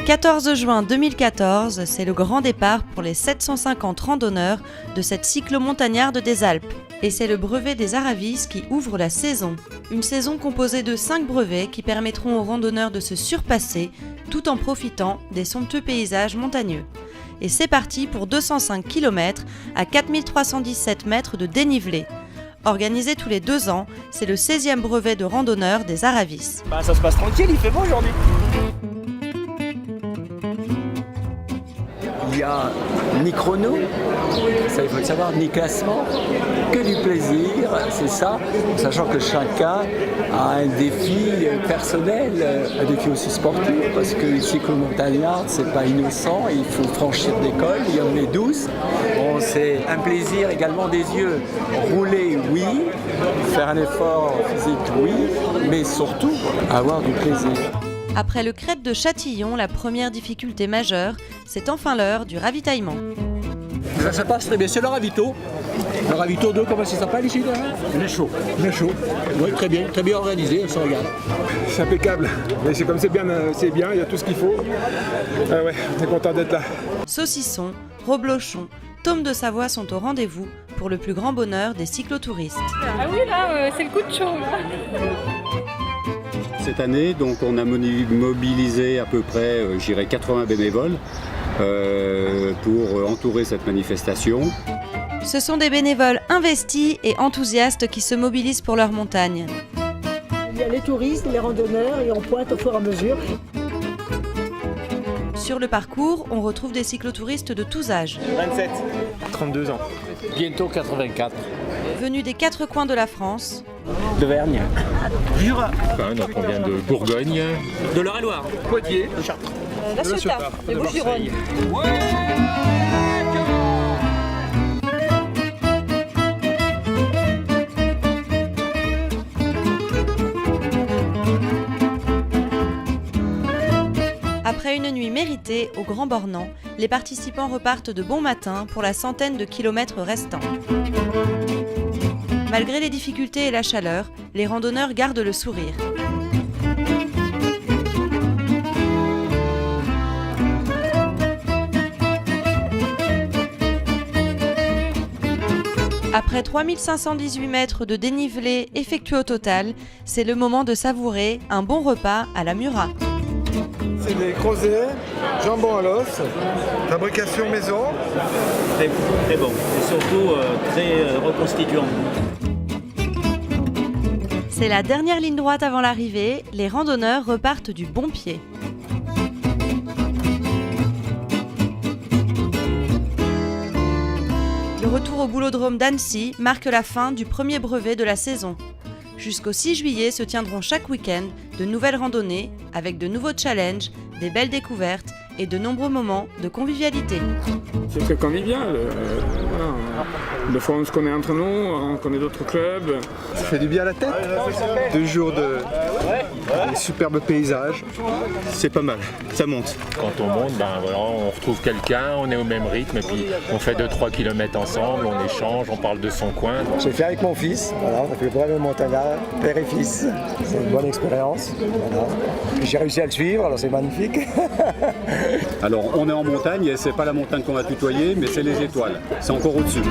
14 juin 2014, c'est le grand départ pour les 750 randonneurs de cette cyclo-montagnarde des Alpes. Et c'est le brevet des Aravis qui ouvre la saison. Une saison composée de 5 brevets qui permettront aux randonneurs de se surpasser tout en profitant des somptueux paysages montagneux. Et c'est parti pour 205 km à 4317 mètres de dénivelé. Organisé tous les 2 ans, c'est le 16e brevet de randonneur des Aravis. Ça se passe tranquille, il fait beau aujourd'hui. Il n'y a ni chrono, ça il faut le savoir, ni classement, que du plaisir, c'est ça, sachant que chacun a un défi personnel, un défi aussi sportif, parce que le cyclo-montagnard, c'est pas innocent, il faut franchir des cols, il y en a 12. Bon, c'est un plaisir également des yeux. Rouler, oui, faire un effort physique, oui, mais surtout avoir du plaisir. Après le crête de Châtillon, la première difficulté majeure, c'est enfin l'heure du ravitaillement. Ça se passe très bien, c'est le ravito. Le ravito 2, comment ça s'appelle ici? Les chauds. Oui, très bien organisé, on se regarde. C'est impeccable, mais c'est comme c'est bien, il y a tout ce qu'il faut. Ouais, on est content d'être là. Saucisson, reblochon, Tome de Savoie sont au rendez-vous pour le plus grand bonheur des cyclotouristes. Ah oui, là, c'est le coup de chaud. Cette année, donc, on a mobilisé à peu près, 80 bénévoles pour entourer cette manifestation. Ce sont des bénévoles investis et enthousiastes qui se mobilisent pour leur montagne. Il y a les touristes, les randonneurs et on pointe au fur et à mesure. Sur le parcours, on retrouve des cyclotouristes de tous âges. 27, 32 ans. Bientôt 84. Venus des 4 coins de la France, D'Auvergne. Jura. Donc on vient de Bourgogne. De l'Eure-et-Loire. Poitiers. Chartres. La Ciotat, les Bouches-du-Rhône. Après une nuit méritée au Grand Bornand, les participants repartent de bon matin pour la centaine de kilomètres restants. Malgré les difficultés et la chaleur, les randonneurs gardent le sourire. Après 3518 mètres de dénivelé effectué au total, c'est le moment de savourer un bon repas à la Murat. C'est des crozets, jambon à l'os, fabrication maison. Très bon. Et surtout très reconstituant. C'est la dernière ligne droite avant l'arrivée, les randonneurs repartent du bon pied. Le retour au boulodrome d'Annecy marque la fin du premier brevet de la saison. Jusqu'au 6 juillet se tiendront chaque week-end de nouvelles randonnées avec de nouveaux challenges, des belles découvertes et de nombreux moments de convivialité. C'est très convivial. Des fois on se connaît entre nous, on connaît d'autres clubs. Ça fait du bien à la tête. 2 jours de superbes paysages. C'est pas mal, ça monte. Quand on monte, on retrouve quelqu'un, on est au même rythme et puis on fait 2-3 km ensemble, on échange, on parle de son coin. J'ai fait avec mon fils, voilà, on a fait vraiment montagnard, père et fils. C'est une bonne expérience. Voilà. J'ai réussi à le suivre, alors c'est magnifique. Alors on est en montagne et c'est pas la montagne qu'on va tutoyer, mais c'est les étoiles. C'est encore au-dessus.